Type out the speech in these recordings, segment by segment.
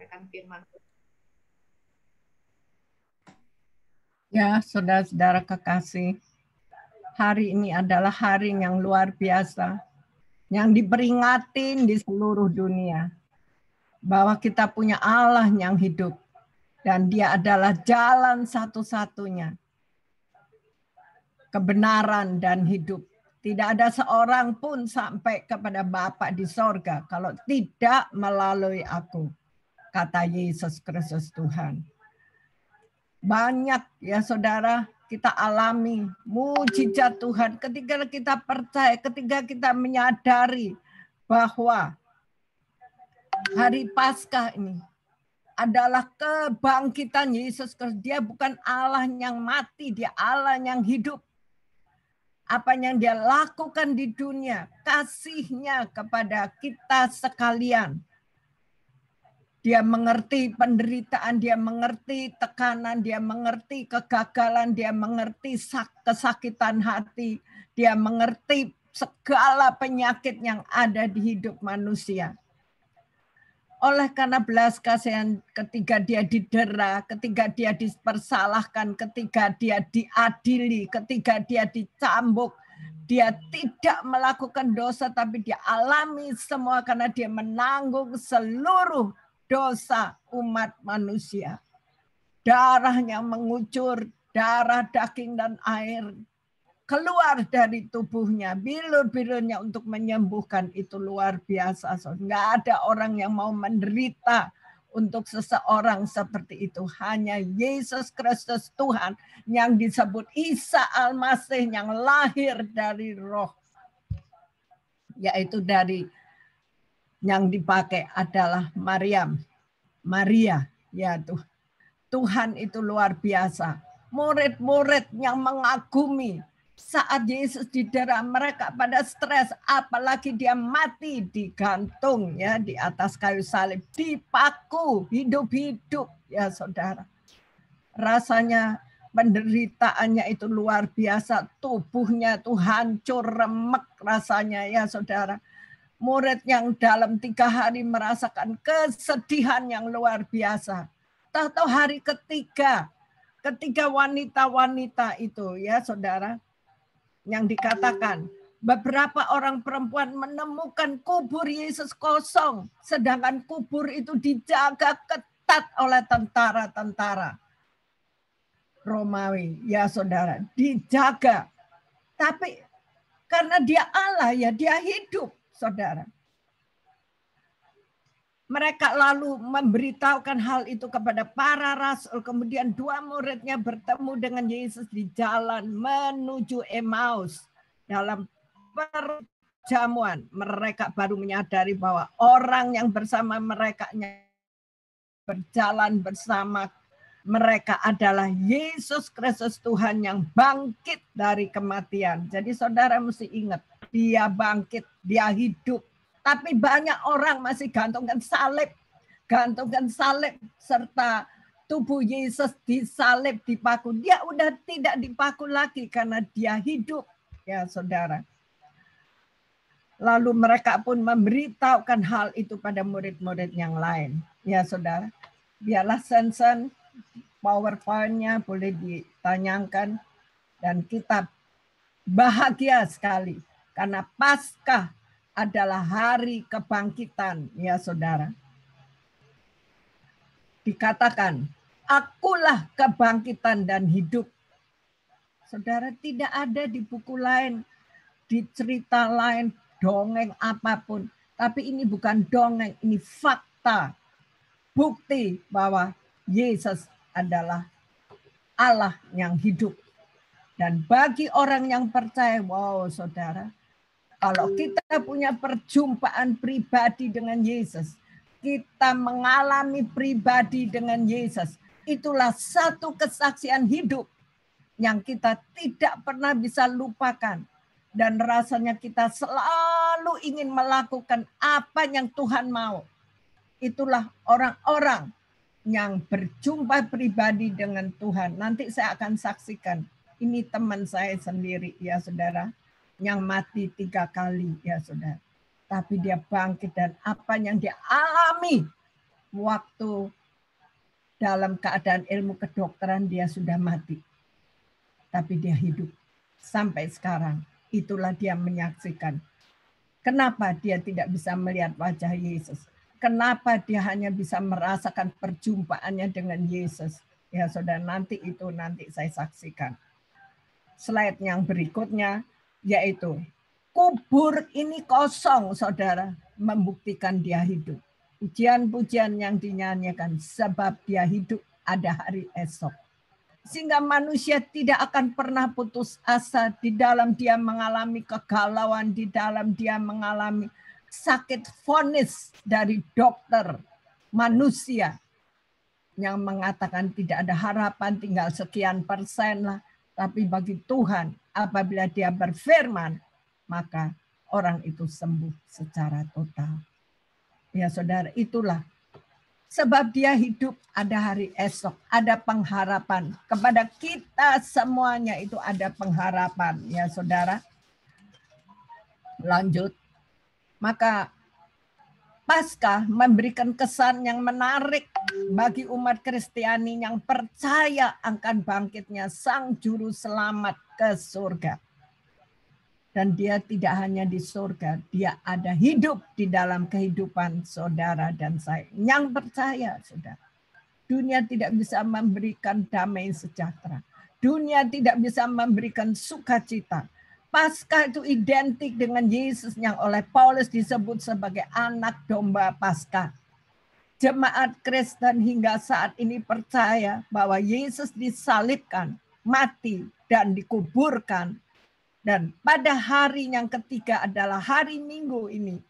akan firman. Ya, saudara-saudara kekasih, hari ini adalah hari yang luar biasa, yang diperingatin di seluruh dunia, bahwa kita punya Allah yang hidup, dan Dia adalah jalan satu-satunya, kebenaran dan hidup. Tidak ada seorang pun sampai kepada Bapa di sorga kalau tidak melalui aku, kata Yesus Kristus Tuhan. Banyak ya saudara, kita alami mujizat Tuhan ketika kita percaya, ketika kita menyadari bahwa hari Paskah ini adalah kebangkitan Yesus Kristus. Dia bukan Allah yang mati, dia Allah yang hidup. Apa yang dia lakukan di dunia, kasihnya kepada kita sekalian. Dia mengerti penderitaan, dia mengerti tekanan, dia mengerti kegagalan, dia mengerti kesakitan hati, dia mengerti segala penyakit yang ada di hidup manusia. Oleh karena belas kasihan, ketika dia didera, ketika dia dipersalahkan, ketika dia diadili, ketika dia dicambuk, dia tidak melakukan dosa, tapi dia alami semua karena dia menanggung seluruh dosa umat manusia. Darahnya mengucur, darah, daging, dan air keluar dari tubuhnya. Bilur-bilurnya untuk menyembuhkan itu luar biasa. Nggak ada orang yang mau menderita untuk seseorang seperti itu. Hanya Yesus Kristus Tuhan yang disebut Isa Al-Masih yang lahir dari roh. Yaitu dari yang dipakai adalah Maria, ya Tuhan itu luar biasa. Murid-murid yang mengagumi saat Yesus didera, mereka pada stres, apalagi dia mati digantung ya di atas kayu salib, dipaku hidup-hidup ya saudara. Rasanya penderitaannya itu luar biasa, tubuhnya itu hancur remek rasanya ya saudara. Murid yang dalam 3 hari merasakan kesedihan yang luar biasa. Tahu hari ketiga wanita-wanita itu ya saudara, yang dikatakan beberapa orang perempuan menemukan kubur Yesus kosong, sedangkan kubur itu dijaga ketat oleh tentara-tentara Romawi ya saudara, dijaga. Tapi karena dia Allah ya, dia hidup saudara. Mereka lalu memberitahukan hal itu kepada para rasul. Kemudian 2 muridnya bertemu dengan Yesus di jalan menuju Emmaus. Dalam perjamuan mereka baru menyadari bahwa orang yang bersama mereka berjalan bersama mereka adalah Yesus Kristus Tuhan yang bangkit dari kematian. Jadi saudara mesti ingat, dia bangkit, dia hidup. Tapi banyak orang masih gantungkan salib serta tubuh Yesus disalib, dipaku. Dia udah tidak dipaku lagi karena dia hidup, ya saudara. Lalu mereka pun memberitahukan hal itu pada murid-murid yang lain, ya saudara. Biarlah sensen PowerPoint-nya boleh ditanyakan, dan kita bahagia sekali karena Paskah adalah hari kebangkitan ya saudara. Dikatakan, akulah kebangkitan dan hidup. Saudara, tidak ada di buku lain, di cerita lain, dongeng apapun. Tapi ini bukan dongeng, ini fakta. Bukti bahwa Yesus adalah Allah yang hidup. Dan bagi orang yang percaya, wow saudara, kalau kita punya perjumpaan pribadi dengan Yesus, kita mengalami pribadi dengan Yesus, itulah satu kesaksian hidup yang kita tidak pernah bisa lupakan. Dan rasanya kita selalu ingin melakukan apa yang Tuhan mau. Itulah orang-orang yang berjumpa pribadi dengan Tuhan. Nanti saya akan saksikan. Ini teman saya sendiri ya saudara, yang mati 3 kali ya saudara. Tapi dia bangkit, dan apa yang dia alami waktu dalam keadaan ilmu kedokteran dia sudah mati. Tapi dia hidup sampai sekarang. Itulah dia menyaksikan. Kenapa dia tidak bisa melihat wajah Yesus? Kenapa dia hanya bisa merasakan perjumpaannya dengan Yesus? Ya saudara, nanti saya saksikan. Slide yang berikutnya yaitu kubur ini kosong, saudara, membuktikan dia hidup. Pujian-pujian yang dinyanyikan sebab dia hidup, ada hari esok. Sehingga manusia tidak akan pernah putus asa di dalam dia mengalami kegalauan, di dalam dia mengalami sakit vonis dari dokter manusia yang mengatakan tidak ada harapan, tinggal sekian persen lah. Tapi bagi Tuhan, apabila dia berfirman, maka orang itu sembuh secara total. Ya saudara, itulah sebab dia hidup, ada hari esok, ada pengharapan. Kepada kita semuanya itu ada pengharapan. Ya saudara, lanjut. Maka Paskah memberikan kesan yang menarik bagi umat Kristiani yang percaya akan bangkitnya Sang Juru Selamat ke surga. Dan dia tidak hanya di surga, dia ada hidup di dalam kehidupan saudara dan saya. Yang percaya, saudara. Dunia tidak bisa memberikan damai sejahtera. Dunia tidak bisa memberikan sukacita. Paskah itu identik dengan Yesus yang oleh Paulus disebut sebagai anak domba Paskah. Jemaat Kristen hingga saat ini percaya bahwa Yesus disalibkan, mati, dan dikuburkan. Dan pada hari yang ketiga adalah hari Minggu ini,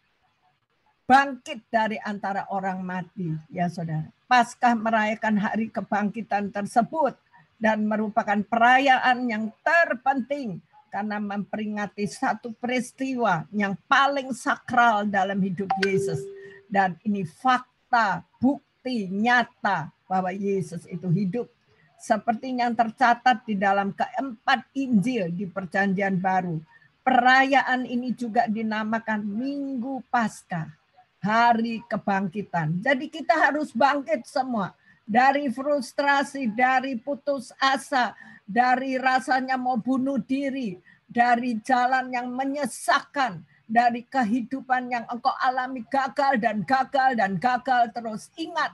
bangkit dari antara orang mati. Ya saudara, Paskah merayakan hari kebangkitan tersebut dan merupakan perayaan yang terpenting karena memperingati satu peristiwa yang paling sakral dalam hidup Yesus. Dan ini fakta, bukti nyata bahwa Yesus itu hidup. Seperti yang tercatat di dalam keempat Injil di Perjanjian Baru. Perayaan ini juga dinamakan Minggu Paskah, hari kebangkitan. Jadi kita harus bangkit semua. Dari frustrasi, dari putus asa, dari rasanya mau bunuh diri, dari jalan yang menyesakkan, dari kehidupan yang engkau alami gagal dan gagal dan gagal terus. Ingat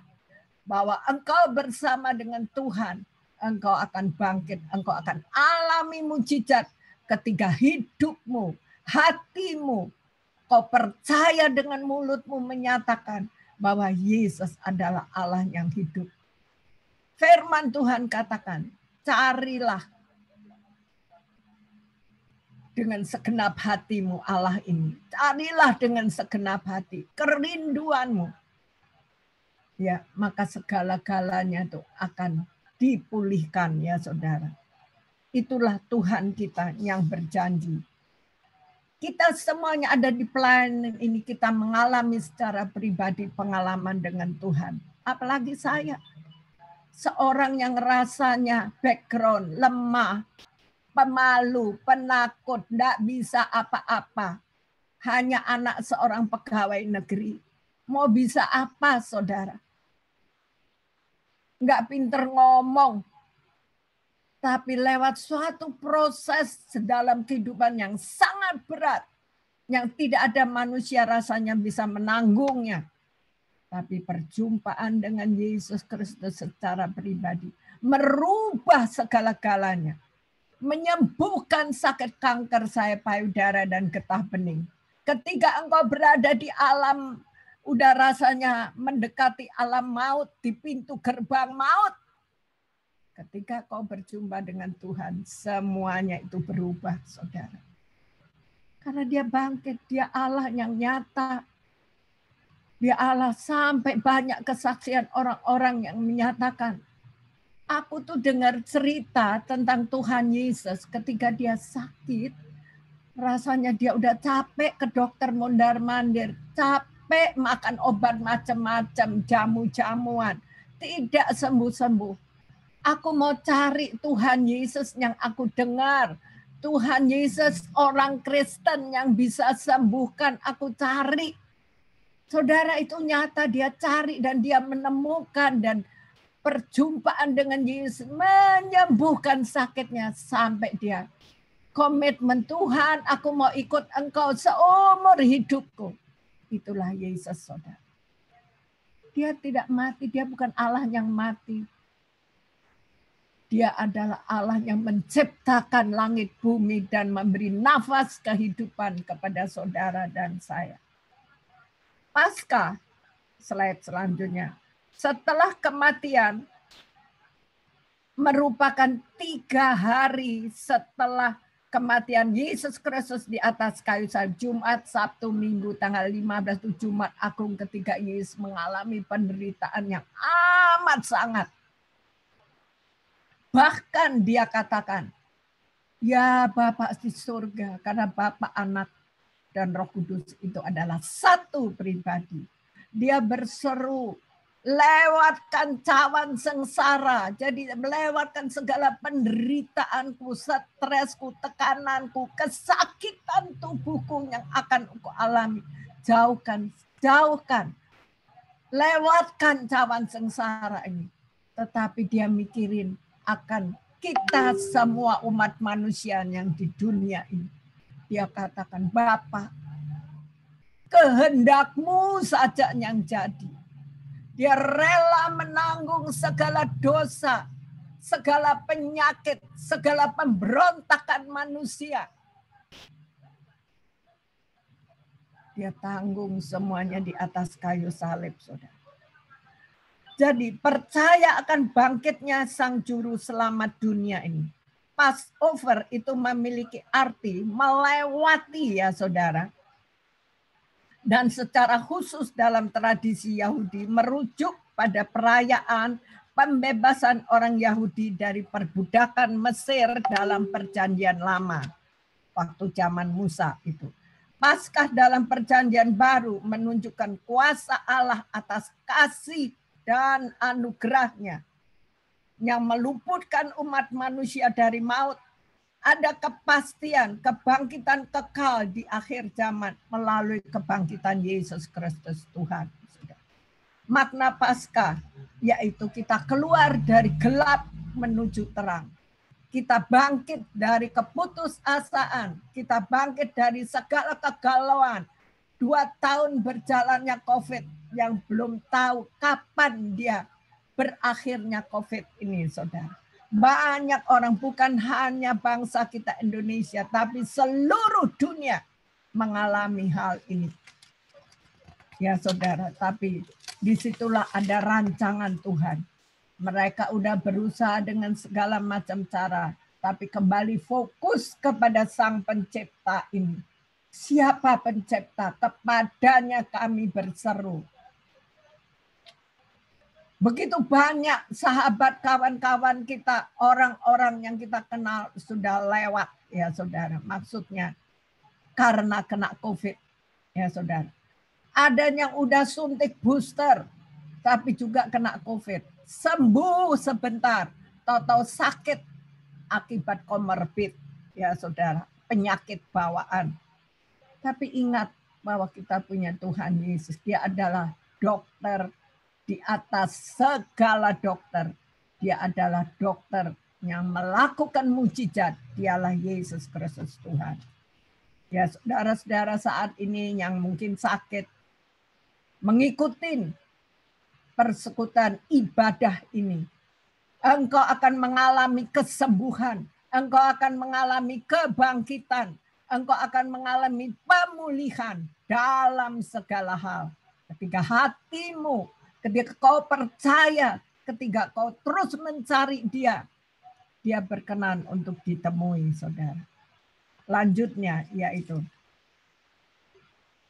bahwa engkau bersama dengan Tuhan, engkau akan bangkit, engkau akan alami mujizat ketika hidupmu, hatimu, kau percaya dengan mulutmu menyatakan bahwa Yesus adalah Allah yang hidup. Firman Tuhan katakan, carilah dengan segenap hatimu Allah ini. Carilah dengan segenap hati, kerinduanmu. Ya, maka segala-galanya itu akan dipulihkan ya saudara. Itulah Tuhan kita yang berjanji. Kita semuanya ada di pelayanan ini, kita mengalami secara pribadi pengalaman dengan Tuhan. Apalagi saya. Seorang yang rasanya background lemah, pemalu, penakut, tidak bisa apa-apa. Hanya anak seorang pegawai negeri. Mau bisa apa, saudara? Nggak pinter ngomong. Tapi lewat suatu proses dalam kehidupan yang sangat berat. Yang tidak ada manusia rasanya bisa menanggungnya. Tapi perjumpaan dengan Yesus Kristus secara pribadi merubah segala-galanya. Menyembuhkan sakit kanker saya payudara dan getah bening. Ketika engkau berada di alam, udah rasanya mendekati alam maut, di pintu gerbang maut. Ketika kau berjumpa dengan Tuhan, semuanya itu berubah, saudara. Karena dia bangkit, dia Allah yang nyata. Dia Allah, sampai banyak kesaksian orang-orang yang menyatakan, aku tuh dengar cerita tentang Tuhan Yesus ketika dia sakit. Rasanya dia udah capek ke dokter mondar-mandir. Capek makan obat macam-macam, jamu-jamuan. Tidak sembuh-sembuh. Aku mau cari Tuhan Yesus yang aku dengar. Tuhan Yesus orang Kristen yang bisa sembuhkan, aku cari. Saudara, itu nyata, dia cari dan dia menemukan, dan perjumpaan dengan Yesus menyembuhkan sakitnya sampai dia komitmen, Tuhan, aku mau ikut Engkau seumur hidupku. Itulah Yesus, saudara. Dia tidak mati, dia bukan Allah yang mati. Dia adalah Allah yang menciptakan langit bumi dan memberi nafas kehidupan kepada saudara dan saya. Pasca, slide selanjutnya. Setelah kematian, merupakan 3 hari setelah kematian Yesus Kristus di atas kayu salib. Jumat, Sabtu, Minggu, tanggal 15 itu Jumat Agung ketika Yesus mengalami penderitaan yang amat sangat. Bahkan dia katakan, ya Bapa di surga, karena Bapa, Anak, dan Roh Kudus itu adalah satu pribadi. Dia berseru, lewatkan cawan sengsara. Jadi melewatkan segala penderitaanku, stresku, tekananku, kesakitan tubuhku yang akan aku alami. Jauhkan, jauhkan. Lewatkan cawan sengsara ini. Tetapi dia mikirin akan kita semua umat manusia yang di dunia ini. Dia katakan, Bapa, kehendakmu saja yang jadi. Dia rela menanggung segala dosa, segala penyakit, segala pemberontakan manusia. Dia tanggung semuanya di atas kayu salib, saudara. Jadi percaya akan bangkitnya Sang Juru Selamat dunia ini. Passover itu memiliki arti melewati, ya saudara. Dan secara khusus dalam tradisi Yahudi merujuk pada perayaan pembebasan orang Yahudi dari perbudakan Mesir dalam perjanjian lama. Waktu zaman Musa itu. Paskah dalam perjanjian baru menunjukkan kuasa Allah atas kasih dan anugerahnya yang meluputkan umat manusia dari maut. Ada kepastian kebangkitan kekal di akhir zaman melalui kebangkitan Yesus Kristus Tuhan. Makna Paskah yaitu kita keluar dari gelap menuju terang. Kita bangkit dari keputusasaan. Kita bangkit dari segala kegalauan. 2 tahun berjalannya COVID yang belum tahu kapan dia berakhirnya COVID ini, saudara. Banyak orang, bukan hanya bangsa kita Indonesia, tapi seluruh dunia mengalami hal ini. Ya saudara, tapi disitulah ada rancangan Tuhan. Mereka udah berusaha dengan segala macam cara, tapi kembali fokus kepada Sang Pencipta ini. Siapa Pencipta? Kepadanya kami berseru. Begitu banyak sahabat, kawan-kawan kita, orang-orang yang kita kenal sudah lewat, ya saudara. Maksudnya karena kena COVID, ya saudara. Ada yang udah suntik booster, tapi juga kena COVID. Sembuh sebentar, tahu-tahu sakit akibat komorbid, ya saudara. Penyakit bawaan. Tapi ingat bahwa kita punya Tuhan Yesus. Dia adalah dokter di atas segala dokter. Dia adalah dokter yang melakukan mujizat. Dialah Yesus Kristus Tuhan. Ya saudara-saudara saat ini yang mungkin sakit, mengikuti persekutuan ibadah ini. Engkau akan mengalami kesembuhan. Engkau akan mengalami kebangkitan. Engkau akan mengalami pemulihan dalam segala hal. Ketika hatimu, ketika kau percaya, ketika kau terus mencari dia, dia berkenan untuk ditemui, saudara. Lanjutnya yaitu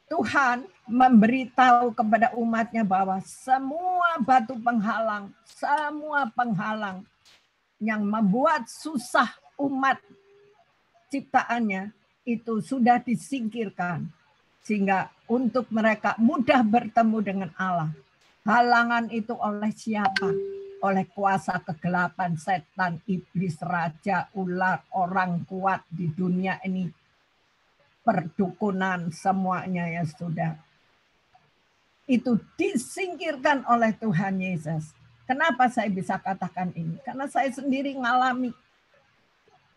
Tuhan memberitahu kepada umatnya bahwa semua batu penghalang, semua penghalang yang membuat susah umat ciptaannya itu sudah disingkirkan. Sehingga untuk mereka mudah bertemu dengan Allah. Halangan itu oleh siapa? Oleh kuasa kegelapan, setan, iblis, raja, ular, orang kuat di dunia ini. Perdukunan semuanya ya sudah. itu disingkirkan oleh Tuhan Yesus. Kenapa saya bisa katakan ini? Karena saya sendiri ngalami.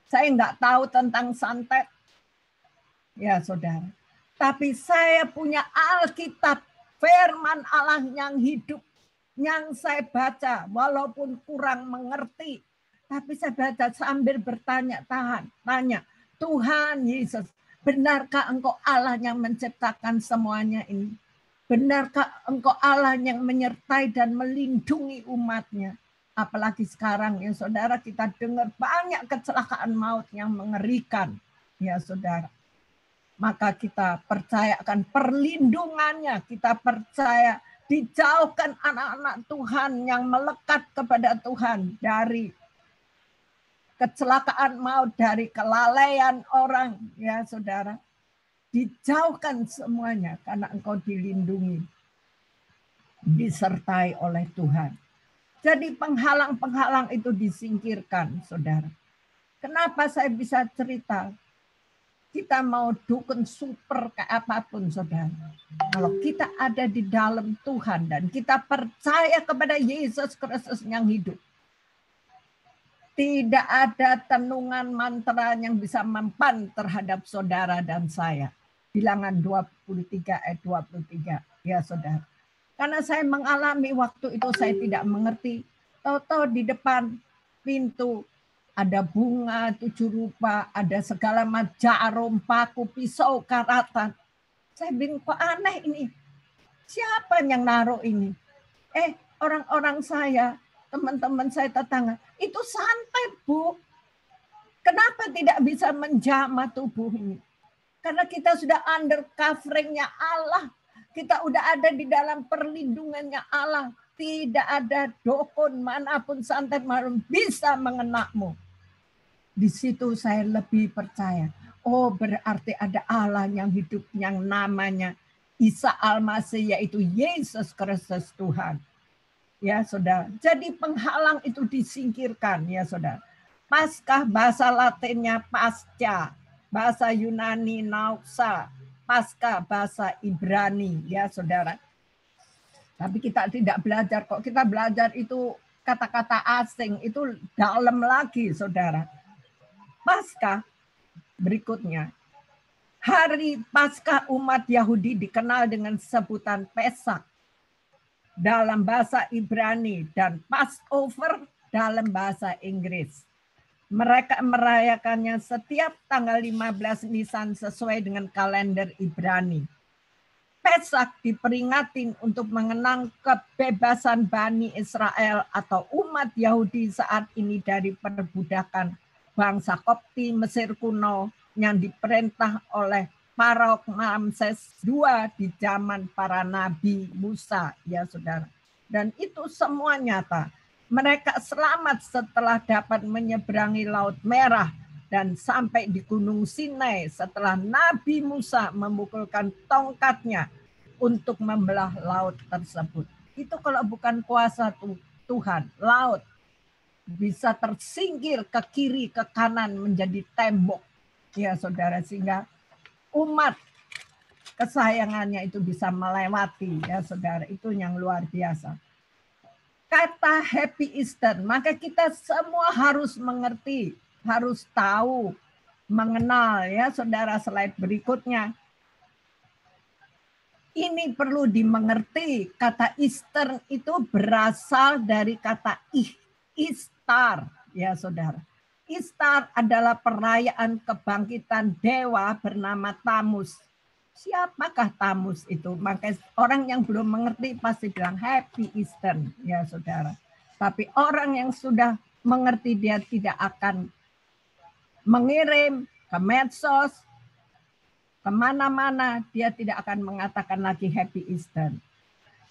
Saya nggak tahu tentang santet, ya saudara. Tapi saya punya Alkitab, firman Allah yang hidup, yang saya baca, walaupun kurang mengerti. Tapi saya baca sambil tanya, Tuhan Yesus, benarkah Engkau Allah yang menciptakan semuanya ini? Benarkah Engkau Allah yang menyertai dan melindungi umat-Nya? Apalagi sekarang ya saudara, kita dengar banyak kecelakaan maut yang mengerikan. Ya saudara. Maka kita percaya akan perlindungannya. Kita percaya dijauhkan anak-anak Tuhan yang melekat kepada Tuhan dari kecelakaan maut, dari kelalaian orang. Ya saudara. Dijauhkan semuanya karena engkau dilindungi, disertai oleh Tuhan. Jadi penghalang-penghalang itu disingkirkan, saudara. Kenapa saya bisa cerita? Kita mau dukun super kayak apapun, saudara. Kalau kita ada di dalam Tuhan dan kita percaya kepada Yesus Kristus yang hidup, tidak ada tenungan mantra yang bisa mempan terhadap saudara dan saya. Bilangan 23 ayat 23. Ya saudara. Karena saya mengalami waktu itu saya tidak mengerti. Tahu-tahu di depan pintu ada bunga 7 rupa. Ada segala macam jarum, paku, pisau, karatan. Saya bingung kok aneh ini. Siapa yang naruh ini? Orang-orang saya, teman-teman saya tetangga. Itu santet, Bu. Kenapa tidak bisa menjamah tubuh ini? Karena kita sudah under covering-nya Allah. Kita udah ada di dalam perlindungannya Allah. Tidak ada dukun manapun, santet manapun bisa mengenakmu. Di situ saya lebih percaya. Oh, berarti ada Allah yang hidup, yang namanya Isa Al-Masih, yaitu Yesus Kristus Tuhan. Ya, saudara. Jadi penghalang itu disingkirkan, ya, saudara. Paskah bahasa Latinnya pasca. Bahasa Yunani nausa, pasca bahasa Ibrani, ya saudara. Tapi kita tidak belajar kok. Kita belajar itu kata-kata asing, itu dalam lagi, saudara. Paskah berikutnya. Hari Paskah umat Yahudi dikenal dengan sebutan Pesak dalam bahasa Ibrani dan Passover dalam bahasa Inggris. Mereka merayakannya setiap tanggal 15 Nisan sesuai dengan kalender Ibrani. Pesak diperingati untuk mengenang kebebasan Bani Israel atau umat Yahudi saat ini dari perbudakan bangsa Kopti Mesir kuno yang diperintah oleh Pharoah Ramses II di zaman para nabi Musa, ya saudara. Dan itu semua nyata. Mereka selamat setelah dapat menyeberangi Laut Merah dan sampai di Gunung Sinai setelah Nabi Musa memukulkan tongkatnya untuk membelah laut tersebut. Itu kalau bukan kuasa Tuhan, laut bisa tersingkir ke kiri, ke kanan menjadi tembok. Ya saudara, sehingga umat kesayangannya itu bisa melewati, ya saudara, itu yang luar biasa. Kata Happy Easter, maka kita semua harus mengerti, harus tahu, mengenal, ya saudara. Slide berikutnya. Ini perlu dimengerti, kata Easter itu berasal dari kata Istar, ya saudara. Istar adalah perayaan kebangkitan dewa bernama Tamus. Siapakah Tamus itu? Maka orang yang belum mengerti pasti bilang Happy Easter, ya saudara. Tapi orang yang sudah mengerti dia tidak akan mengirim ke medsos, kemana-mana, dia tidak akan mengatakan lagi Happy Easter.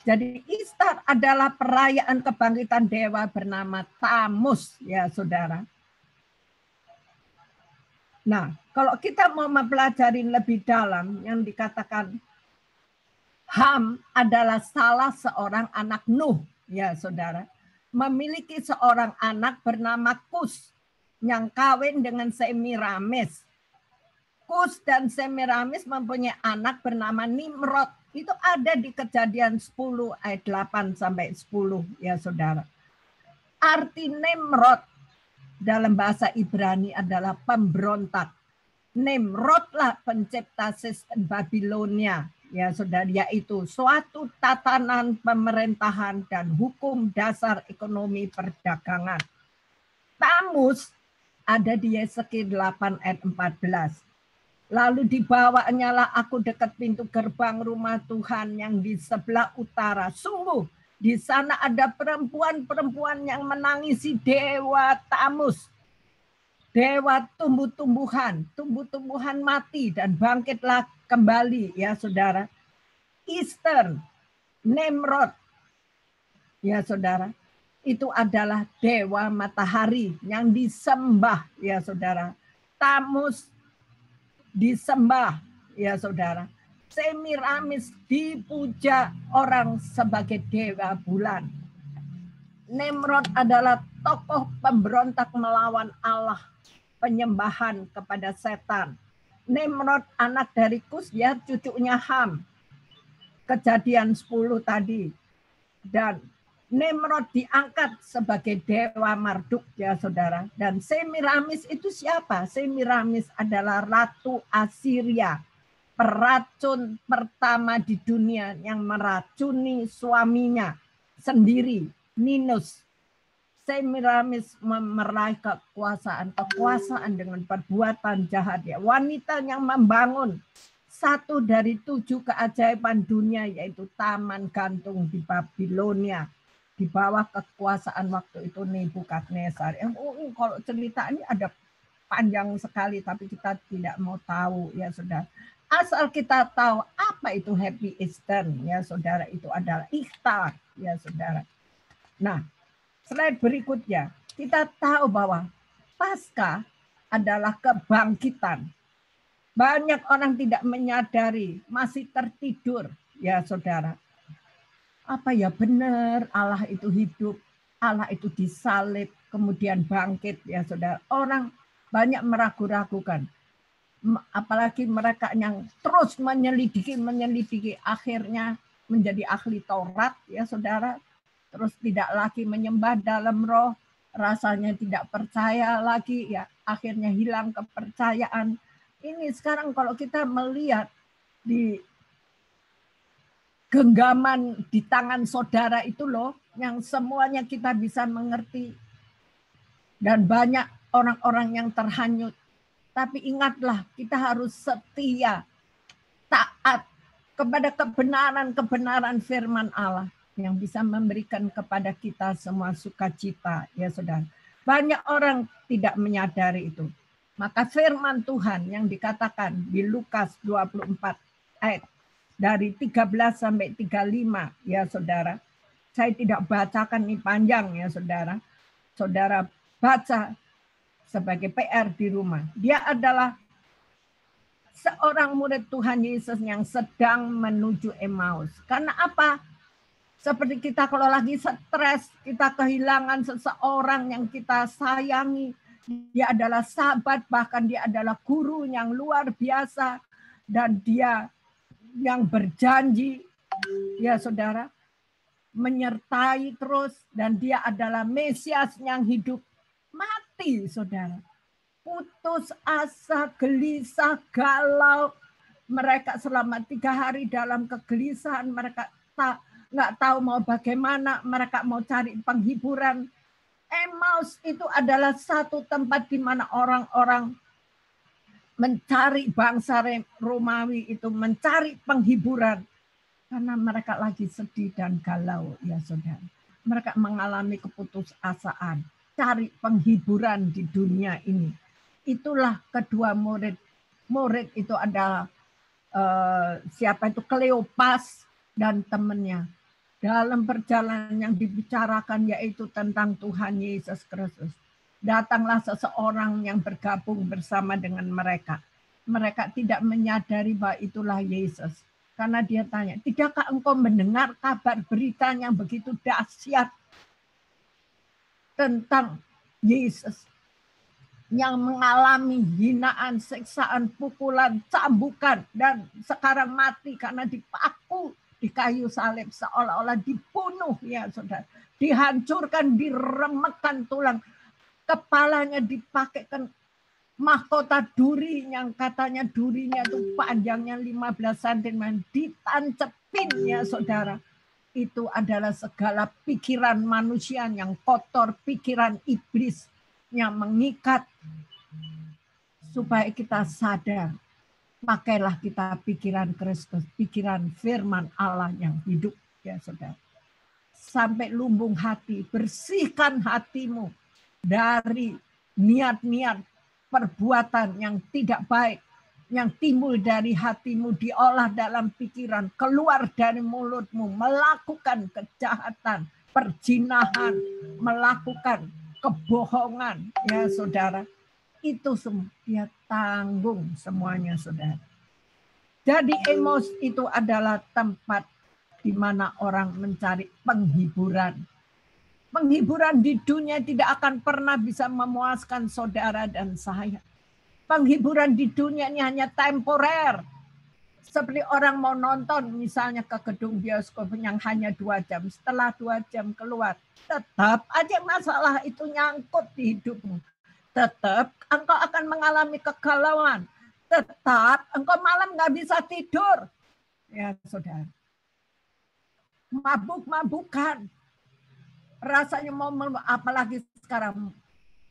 Jadi Easter adalah perayaan kebangkitan dewa bernama Tamus, ya saudara. Nah, kalau kita mau mempelajari lebih dalam, yang dikatakan Ham adalah salah seorang anak Nuh, ya saudara. Memiliki seorang anak bernama Kus yang kawin dengan Semiramis. Kus dan Semiramis mempunyai anak bernama Nimrod Itu ada di Kejadian 10 ayat 8 sampai 10 ya saudara. Arti Nimrod dalam bahasa Ibrani adalah pemberontak. Nimrodlah pencipta sistem Babilonia ya saudara, yaitu suatu tatanan pemerintahan dan hukum dasar ekonomi perdagangan. Tamus ada di Yeskiel 8 ayat 14. Lalu dibawanya lah aku dekat pintu gerbang rumah Tuhan yang di sebelah utara. Sungguh di sana ada perempuan-perempuan yang menangisi dewa Tamus. Dewa tumbuh-tumbuhan mati dan bangkitlah kembali ya saudara. Eastern, Nimrod ya saudara, itu adalah dewa matahari yang disembah ya saudara. Tamus disembah ya saudara. Semiramis dipuja orang sebagai dewa bulan. Nimrod adalah tokoh pemberontak melawan Allah, penyembahan kepada setan. Nimrod anak dari Kus, ya cucunya Ham. Kejadian 10 tadi. Dan Nimrod diangkat sebagai dewa Marduk ya saudara. Dan Semiramis itu siapa? Semiramis adalah Ratu Asiria. Peracun pertama di dunia yang meracuni suaminya sendiri, Ninus. Semiramis meraih kekuasaan dengan perbuatan jahat. Ya. Wanita yang membangun satu dari 7 keajaiban dunia, yaitu Taman Gantung di Babilonia. Di bawah kekuasaan waktu itu Nebukadnezar. Kalau cerita ini ada panjang sekali, tapi kita tidak mau tahu ya saudara. Asal kita tahu apa itu Happy Easter ya saudara, itu adalah Ikhtar ya saudara. Nah, slide berikutnya, kita tahu bahwa Paskah adalah kebangkitan. Banyak orang tidak menyadari, masih tertidur ya saudara. Apa ya benar Allah itu hidup, Allah itu disalib, kemudian bangkit ya saudara. Orang banyak meragu-ragukan. Apalagi mereka yang terus menyelidiki, akhirnya menjadi ahli Taurat ya saudara. Terus tidak lagi menyembah dalam roh, rasanya tidak percaya lagi, ya akhirnya hilang kepercayaan. Ini sekarang kalau kita melihat di genggaman di tangan saudara itu loh, yang semuanya kita bisa mengerti. Dan banyak orang-orang yang terhanyut. Tapi ingatlah, kita harus setia, taat kepada kebenaran firman Allah yang bisa memberikan kepada kita semua sukacita ya saudara. Banyak orang tidak menyadari itu. Maka firman Tuhan yang dikatakan di Lukas 24 ayat dari 13 sampai 35 ya saudara. Saya tidak bacakan ini panjang ya saudara. Saudara baca sebagai PR di rumah. Dia adalah seorang murid Tuhan Yesus yang sedang menuju Emmaus. Karena apa? Seperti kita kalau lagi stres, kita kehilangan seseorang yang kita sayangi. Dia adalah sahabat, bahkan dia adalah guru yang luar biasa. Dan dia yang berjanji, ya saudara, menyertai terus. Dan dia adalah Mesias yang hidup. Mati, saudara. Putus asa, gelisah, galau. Mereka selama 3 hari dalam kegelisahan. Mereka nggak tahu mau bagaimana. Mereka mau cari penghiburan. Emmaus itu adalah satu tempat di mana orang-orang mencari bangsa Romawi itu, mencari penghiburan. Karena mereka lagi sedih dan galau, ya saudara. Mereka mengalami keputusasaan. Cari penghiburan di dunia ini. Itulah kedua murid. Murid itu adalah siapa itu? Kleopas dan temannya. Dalam perjalanan yang dibicarakan yaitu tentang Tuhan Yesus Kristus. Datanglah seseorang yang bergabung bersama dengan mereka. Mereka tidak menyadari bahwa itulah Yesus. Karena dia tanya, tidakkah engkau mendengar kabar berita yang begitu dahsyat tentang Yesus? yang mengalami hinaan, siksaan, pukulan, cambukan, dan sekarang mati karena dipaku di kayu salib, seolah-olah dibunuh, ya saudara. Dihancurkan, diremekkan tulang, kepalanya dipakaikan mahkota duri yang katanya durinya itu panjangnya 15 cm, ditancepin, ya saudara. Itu adalah segala pikiran manusia yang kotor, pikiran iblis yang mengikat. Supaya kita sadar, pakailah kita pikiran Kristus, pikiran firman Allah yang hidup, ya saudara. Sampai lumbung hati, bersihkan hatimu dari niat-niat perbuatan yang tidak baik, yang timbul dari hatimu, diolah dalam pikiran, keluar dari mulutmu, melakukan kejahatan, perzinahan, melakukan kebohongan, ya saudara. Itu semua dia tanggung semuanya, saudara. Jadi Emos itu adalah tempat di mana orang mencari penghiburan. Penghiburan di dunia tidak akan pernah bisa memuaskan saudara dan saya. Penghiburan di dunia ini hanya temporer. Seperti orang mau nonton misalnya ke gedung bioskop yang hanya 2 jam. Setelah 2 jam keluar, tetap aja masalah itu nyangkut di hidupmu. Tetap engkau akan mengalami kegalauan. Tetap engkau malam nggak bisa tidur. Ya saudara. Mabuk-mabukan. Rasanya mau, apalagi sekarang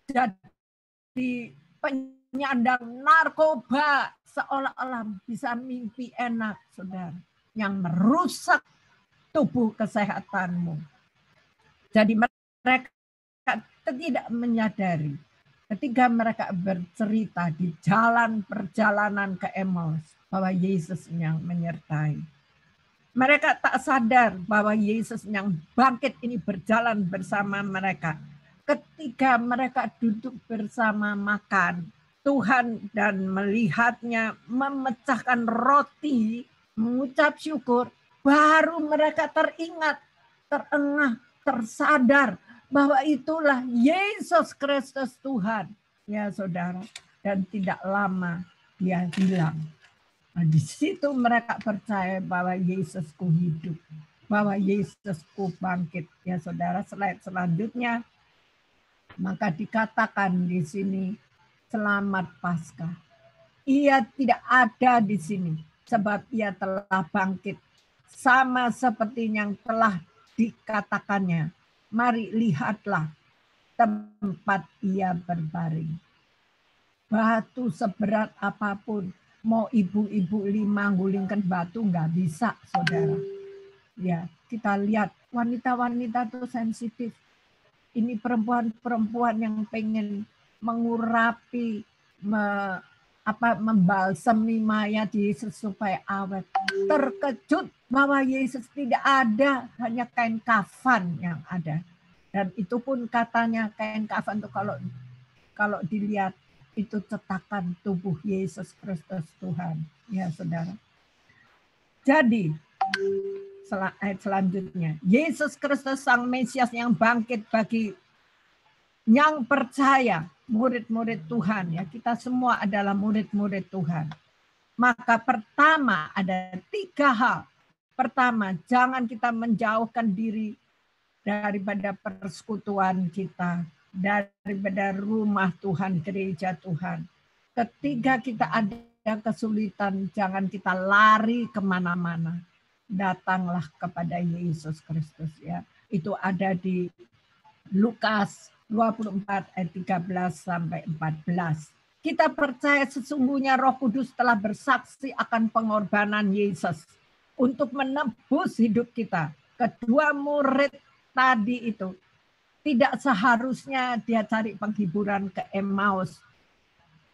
jadi penyandang narkoba, seolah-olah bisa mimpi enak, saudara, yang merusak tubuh kesehatanmu. Jadi mereka tidak menyadari ketika mereka bercerita di jalan perjalanan ke Emaus bahwa Yesus yang menyertai. Mereka tak sadar bahwa Yesus yang bangkit ini berjalan bersama mereka. Ketika mereka duduk bersama makan, Tuhan dan melihatnya memecahkan roti, mengucap syukur, baru mereka teringat, terengah, tersadar bahwa itulah Yesus Kristus Tuhan. Ya saudara, dan tidak lama dia hilang. Nah, di situ mereka percaya bahwa Yesusku hidup, bahwa Yesusku bangkit. Ya saudara, slide selanjutnya. Maka dikatakan di sini, selamat Paskah. Ia tidak ada di sini, sebab ia telah bangkit. Sama seperti yang telah dikatakannya. Mari lihatlah tempat ia berbaring. Batu seberat apapun, mau ibu-ibu 5 gulingkan batu nggak bisa, saudara. Ya, kita lihat wanita-wanita itu sensitif. Ini perempuan-perempuan yang pengen mengurapi, membalsemi mayat Yesus supaya awet. Terkejut bahwa Yesus tidak ada, hanya kain kafan yang ada. Dan itu pun katanya kain kafan itu kalau dilihat itu cetakan tubuh Yesus Kristus Tuhan. Ya saudara. Jadi ayat selanjutnya. Yesus Kristus Sang Mesias yang bangkit bagi yang percaya, murid-murid Tuhan. Ya, kita semua adalah murid-murid Tuhan. Maka pertama ada 3 hal. Pertama, jangan kita menjauhkan diri daripada persekutuan kita, daripada rumah Tuhan, gereja Tuhan. Ketika kita ada kesulitan, jangan kita lari kemana-mana. Datanglah kepada Yesus Kristus. Ya, itu ada di Lukas 24 ayat 13 sampai 14. Kita percaya sesungguhnya Roh Kudus telah bersaksi akan pengorbanan Yesus untuk menebus hidup kita. Kedua murid tadi itu tidak seharusnya dia cari penghiburan ke Emmaus.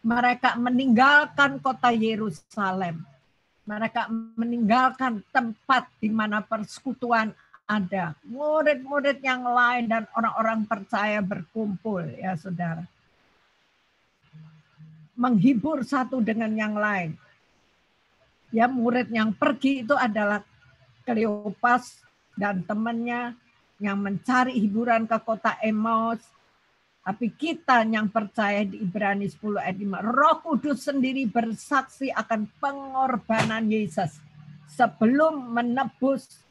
Mereka meninggalkan kota Yerusalem. Mereka meninggalkan tempat di mana persekutuan ada. Murid-murid yang lain dan orang-orang percaya berkumpul, ya saudara. Menghibur satu dengan yang lain. Ya, murid yang pergi itu adalah Kleopas dan temannya yang mencari hiburan ke kota Emmaus. Tapi kita yang percaya di Ibrani 10 ayat 5, Roh Kudus sendiri bersaksi akan pengorbanan Yesus sebelum menebus,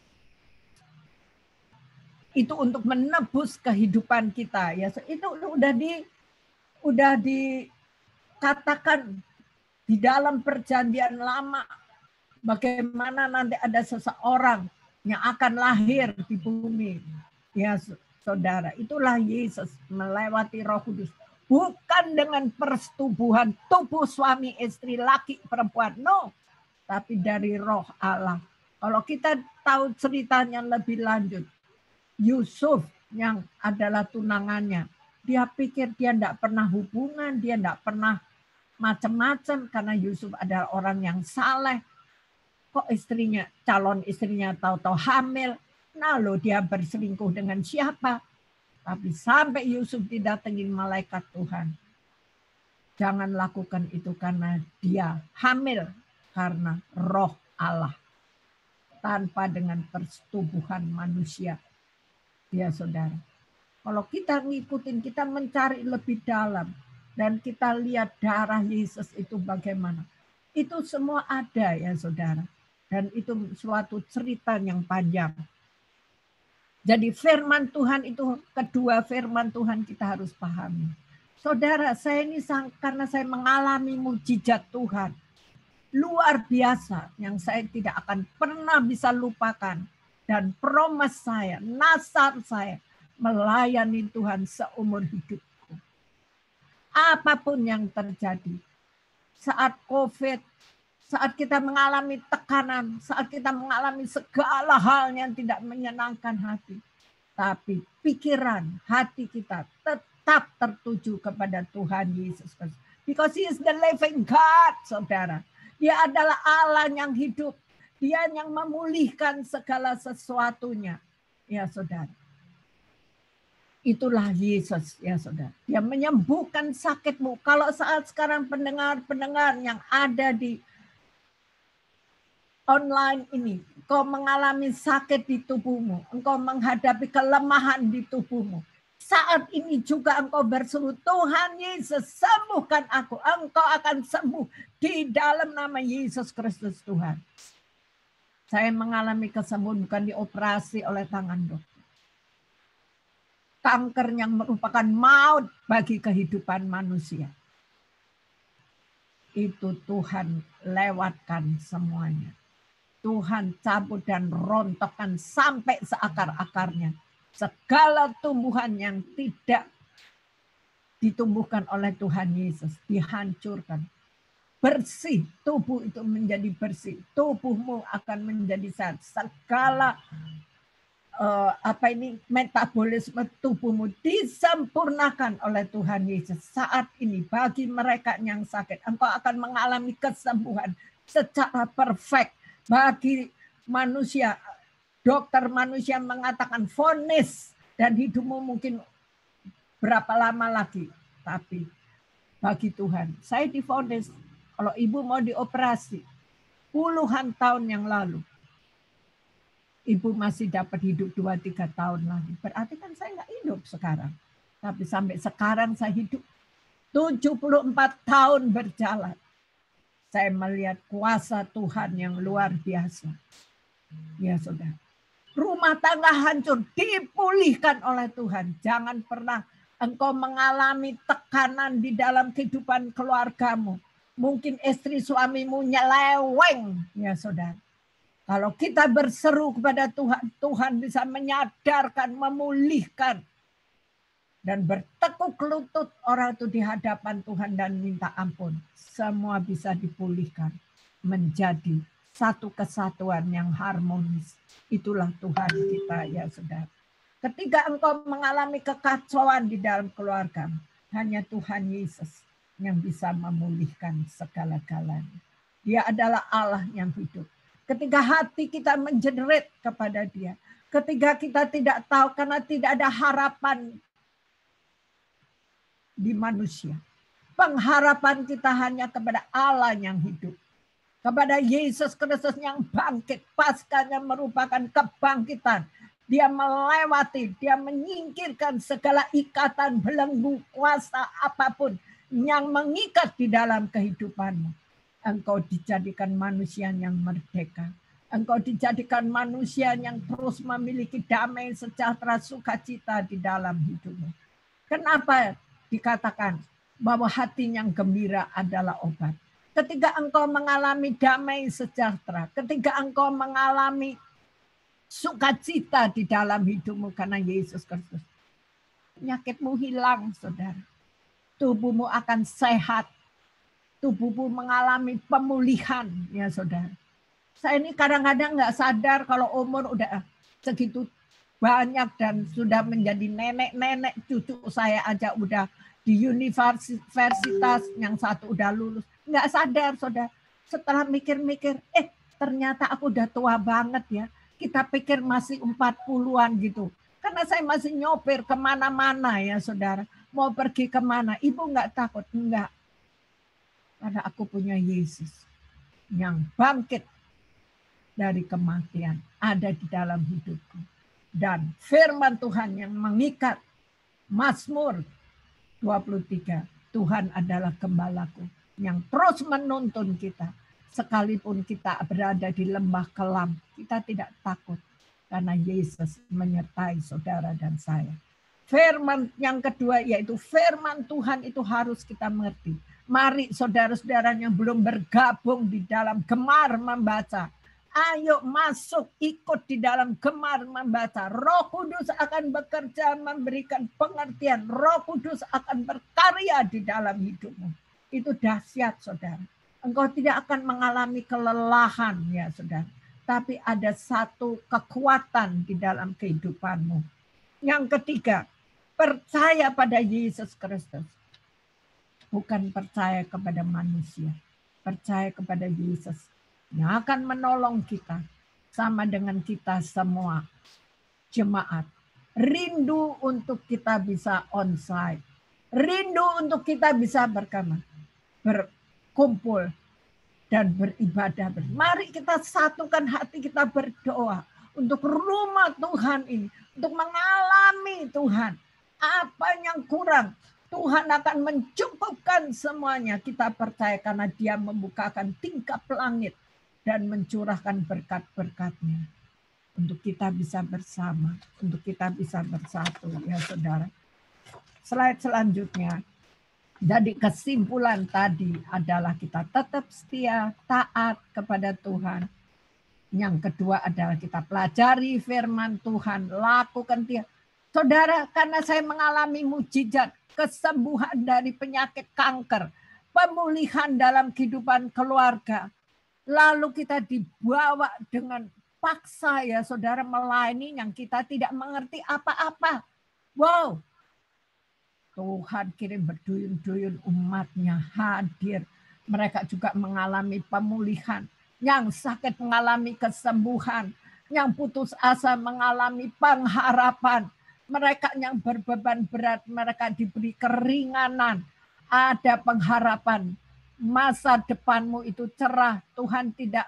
itu untuk menebus kehidupan kita. Ya, itu udah dikatakan di dalam perjanjian lama bagaimana nanti ada seseorang yang akan lahir di bumi. Ya, saudara, itulah Yesus melewati Roh Kudus. Bukan dengan persetubuhan tubuh suami istri, laki perempuan, no. Tapi dari Roh Allah. Kalau kita tahu ceritanya lebih lanjut, Yusuf yang adalah tunangannya, dia pikir dia tidak pernah hubungan, dia tidak pernah macam-macam karena Yusuf adalah orang yang saleh. Kok istrinya, calon istrinya tahu-tahu hamil, lalu dia berselingkuh dengan siapa? Tapi sampai Yusuf didatengin malaikat Tuhan. Jangan lakukan itu karena dia hamil karena Roh Allah. Tanpa dengan persetubuhan manusia. Ya saudara. Kalau kita ngikutin, kita mencari lebih dalam. Dan kita lihat darah Yesus itu bagaimana. Itu semua ada ya saudara. Dan itu suatu cerita yang panjang. Jadi firman Tuhan itu, kedua firman Tuhan kita harus pahami. Saudara, saya ini karena saya mengalami mujizat Tuhan. Luar biasa yang saya tidak akan pernah bisa lupakan. Dan promes saya, nasar saya, melayani Tuhan seumur hidupku. Apapun yang terjadi. Saat COVID, saat kita mengalami tekanan, saat kita mengalami segala hal yang tidak menyenangkan hati. Tapi pikiran, hati kita tetap tertuju kepada Tuhan Yesus Kristus. Because He is the living God, saudara. Dia adalah Allah yang hidup. Dia yang memulihkan segala sesuatunya. Ya saudara. Itulah Yesus ya saudara. Dia menyembuhkan sakitmu. Kalau saat sekarang pendengar-pendengar yang ada di online ini, engkau mengalami sakit di tubuhmu, engkau menghadapi kelemahan di tubuhmu. Saat ini juga engkau berseru, Tuhan Yesus sembuhkan aku. Engkau akan sembuh di dalam nama Yesus Kristus Tuhan. Saya mengalami kesembuhan bukan dioperasi oleh tangan dokter. Kanker yang merupakan maut bagi kehidupan manusia. Itu Tuhan lewatkan semuanya. Tuhan cabut dan rontokkan sampai seakar-akarnya. Segala tumbuhan yang tidak ditumbuhkan oleh Tuhan Yesus dihancurkan. Bersih, tubuh itu menjadi bersih. Tubuhmu akan menjadi sehat. Segala metabolisme tubuhmu disempurnakan oleh Tuhan Yesus. Saat ini bagi mereka yang sakit, engkau akan mengalami kesembuhan secara perfect. Bagi manusia, dokter manusia mengatakan vonis dan hidupmu mungkin berapa lama lagi. Tapi bagi Tuhan, saya divonis kalau ibu mau dioperasi puluhan tahun yang lalu. Ibu masih dapat hidup 2-3 tahun lagi. Berarti kan saya nggak hidup sekarang. Tapi sampai sekarang saya hidup 74 tahun berjalan. Saya melihat kuasa Tuhan yang luar biasa. Ya saudara. Rumah tangga hancur dipulihkan oleh Tuhan. Jangan pernah engkau mengalami tekanan di dalam kehidupan keluargamu. Mungkin istri suamimu nyeleweng. Ya saudara. Kalau kita berseru kepada Tuhan, Tuhan bisa menyadarkan, memulihkan. Dan bertekuk lutut orang itu di hadapan Tuhan dan minta ampun. Semua bisa dipulihkan. Menjadi satu kesatuan yang harmonis. Itulah Tuhan kita ya saudara. Ketika engkau mengalami kekacauan di dalam keluarga, hanya Tuhan Yesus yang bisa memulihkan segala-galanya. Dia adalah Allah yang hidup. Ketika hati kita menjerit kepada Dia. Ketika kita tidak tahu karena tidak ada harapan di manusia. Pengharapan kita hanya kepada Allah yang hidup. Kepada Yesus Kristus yang bangkit. Paskahnya merupakan kebangkitan. Dia melewati, dia menyingkirkan segala ikatan, belenggu, kuasa apapun yang mengikat di dalam kehidupanmu. Engkau dijadikan manusia yang merdeka. Engkau dijadikan manusia yang terus memiliki damai, sejahtera, sukacita di dalam hidupmu. Kenapa dikatakan bahwa hati yang gembira adalah obat? Ketika engkau mengalami damai sejahtera, ketika engkau mengalami sukacita di dalam hidupmu karena Yesus Kristus, penyakitmu hilang, saudara. Tubuhmu akan sehat. Tubuhmu mengalami pemulihan, ya saudara. Saya ini kadang-kadang nggak sadar kalau umur udah segitu banyak dan sudah menjadi nenek-nenek, cucu saya aja udah di universitas, yang satu udah lulus. Nggak sadar, saudara. Setelah mikir-mikir, ternyata aku udah tua banget ya. Kita pikir masih 40-an gitu. Karena saya masih nyopir kemana-mana ya saudara. Mau pergi kemana, ibu nggak takut? Enggak. Karena aku punya Yesus yang bangkit dari kematian ada di dalam hidupku. Dan firman Tuhan yang mengikat, Mazmur 23, Tuhan adalah gembalaku yang terus menuntun kita. Sekalipun kita berada di lembah kelam, kita tidak takut karena Yesus menyertai saudara dan saya. Firman yang kedua yaitu firman Tuhan itu harus kita mengerti. Mari saudara-saudara yang belum bergabung di dalam gemar membaca, ayo masuk ikut di dalam gemar membaca. Roh Kudus akan bekerja memberikan pengertian. Roh Kudus akan berkarya di dalam hidupmu. Itu dahsyat saudara. Engkau tidak akan mengalami kelelahan ya saudara. Tapi ada satu kekuatan di dalam kehidupanmu. Yang ketiga, percaya pada Yesus Kristus. Bukan percaya kepada manusia. Percaya kepada Yesus yang akan menolong kita. Sama dengan kita semua jemaat. Rindu untuk kita bisa onsite. Rindu untuk kita bisa berkumpul dan beribadah. Mari kita satukan hati kita berdoa untuk rumah Tuhan ini. Untuk mengalami Tuhan. Apa yang kurang, Tuhan akan mencukupkan semuanya. Kita percaya karena Dia membukakan tingkap langit dan mencurahkan berkat-berkat-Nya. Untuk kita bisa bersama, untuk kita bisa bersatu ya saudara. Slide selanjutnya. Jadi kesimpulan tadi adalah kita tetap setia, taat kepada Tuhan. Yang kedua adalah kita pelajari firman Tuhan, lakukan dia. Saudara, karena saya mengalami mujizat, kesembuhan dari penyakit kanker, pemulihan dalam kehidupan keluarga. Lalu kita dibawa dengan paksa ya saudara melayani yang kita tidak mengerti apa-apa. Wow, Tuhan kirim berduyun-duyun umatnya hadir. Mereka juga mengalami pemulihan. Yang sakit mengalami kesembuhan. Yang putus asa mengalami pengharapan. Mereka yang berbeban berat, mereka diberi keringanan. Ada pengharapan. Masa depanmu itu cerah. Tuhan tidak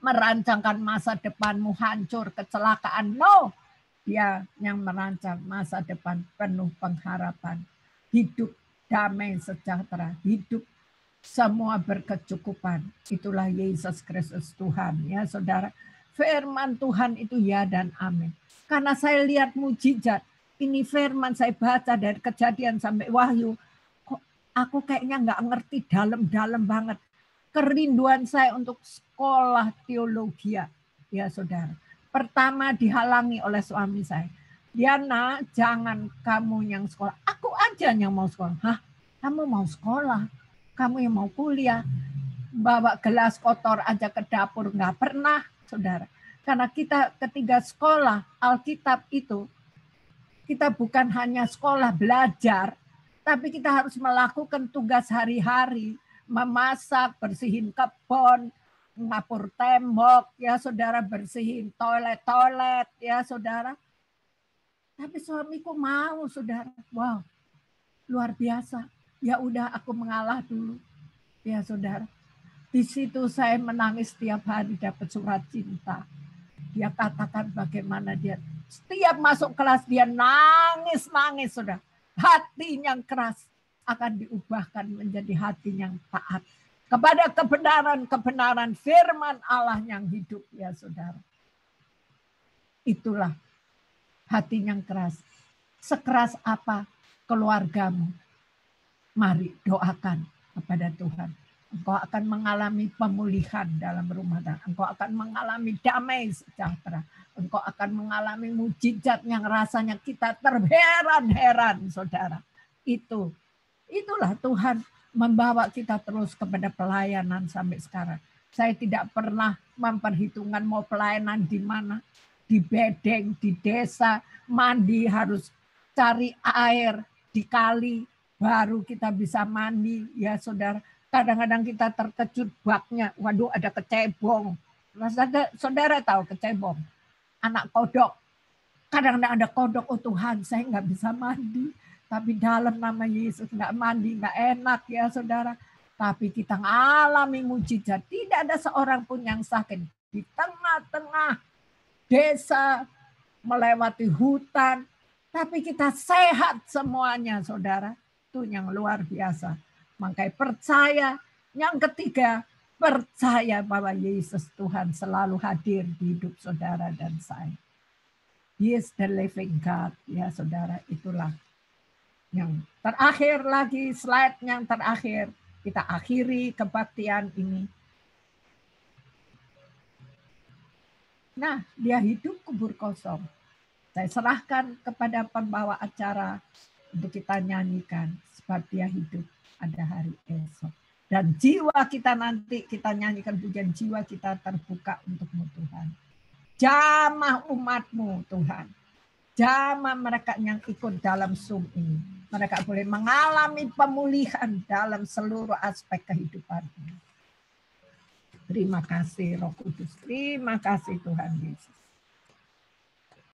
merancangkan masa depanmu hancur, kecelakaan. No. Dia yang merancang masa depan penuh pengharapan. Hidup damai sejahtera. Hidup semua berkecukupan. Itulah Yesus Kristus Tuhan. Ya saudara. Firman Tuhan itu ya dan amin. Karena saya lihat mujizat. Ini firman saya baca dari Kejadian sampai Wahyu. Kok aku kayaknya nggak ngerti dalam-dalam banget. Kerinduan saya untuk sekolah teologi. Ya saudara. Pertama dihalangi oleh suami saya. Diana, jangan kamu yang sekolah. Aku aja yang mau sekolah. Hah? Kamu mau sekolah? Kamu yang mau kuliah? Bawa gelas kotor aja ke dapur. Nggak pernah, saudara. Karena kita ketika sekolah Alkitab itu, kita bukan hanya sekolah belajar, tapi kita harus melakukan tugas hari-hari. Memasak, bersihin kebun, ngapur tembok, ya saudara, bersihin toilet ya saudara. Tapi suamiku mau saudara. Wow, luar biasa. Ya udah aku mengalah dulu. Ya saudara. Di situ saya menangis setiap hari dapat surat cinta. Dia katakan bagaimana dia setiap masuk kelas dia nangis-nangis, saudara. Hati yang keras akan diubahkan menjadi hati yang taat kepada kebenaran-kebenaran firman Allah yang hidup, ya saudara. Itulah hati yang keras. Sekeras apa keluargamu? Mari doakan kepada Tuhan. Engkau akan mengalami pemulihan dalam rumah tangga. Engkau akan mengalami damai sejahtera. Engkau akan mengalami mujizat yang rasanya kita terheran-heran, saudara. Itulah Tuhan membawa kita terus kepada pelayanan sampai sekarang. Saya tidak pernah memperhitungkan mau pelayanan di mana. Di bedeng, di desa, mandi harus cari air di kali, baru kita bisa mandi, ya saudara. Kadang-kadang kita terkejut baknya, waduh ada kecebong. Saudara tahu kecebong? Anak kodok. Kadang-kadang ada kodok, oh Tuhan saya nggak bisa mandi. Tapi dalam nama Yesus nggak mandi, nggak enak ya saudara. Tapi kita alami mujizat. Tidak ada seorang pun yang sakit. Di tengah-tengah desa, melewati hutan. Tapi kita sehat semuanya saudara. Itu yang luar biasa. Makanya percaya. Yang ketiga, percaya bahwa Yesus Tuhan selalu hadir di hidup saudara dan saya. He is the living God. Ya saudara, itulah. Yang terakhir lagi, slide yang terakhir. Kita akhiri kebaktian ini. Nah, dia hidup kubur kosong. Saya serahkan kepada pembawa acara untuk kita nyanyikan. Sebab dia hidup ada hari esok. Dan jiwa kita nanti, kita nyanyikan pujian jiwa kita terbuka untukmu Tuhan. Jamah umatmu Tuhan. Jamah mereka yang ikut dalam Zoom ini. Mereka boleh mengalami pemulihan dalam seluruh aspek kehidupannya. Terima kasih Roh Kudus. Terima kasih Tuhan Yesus.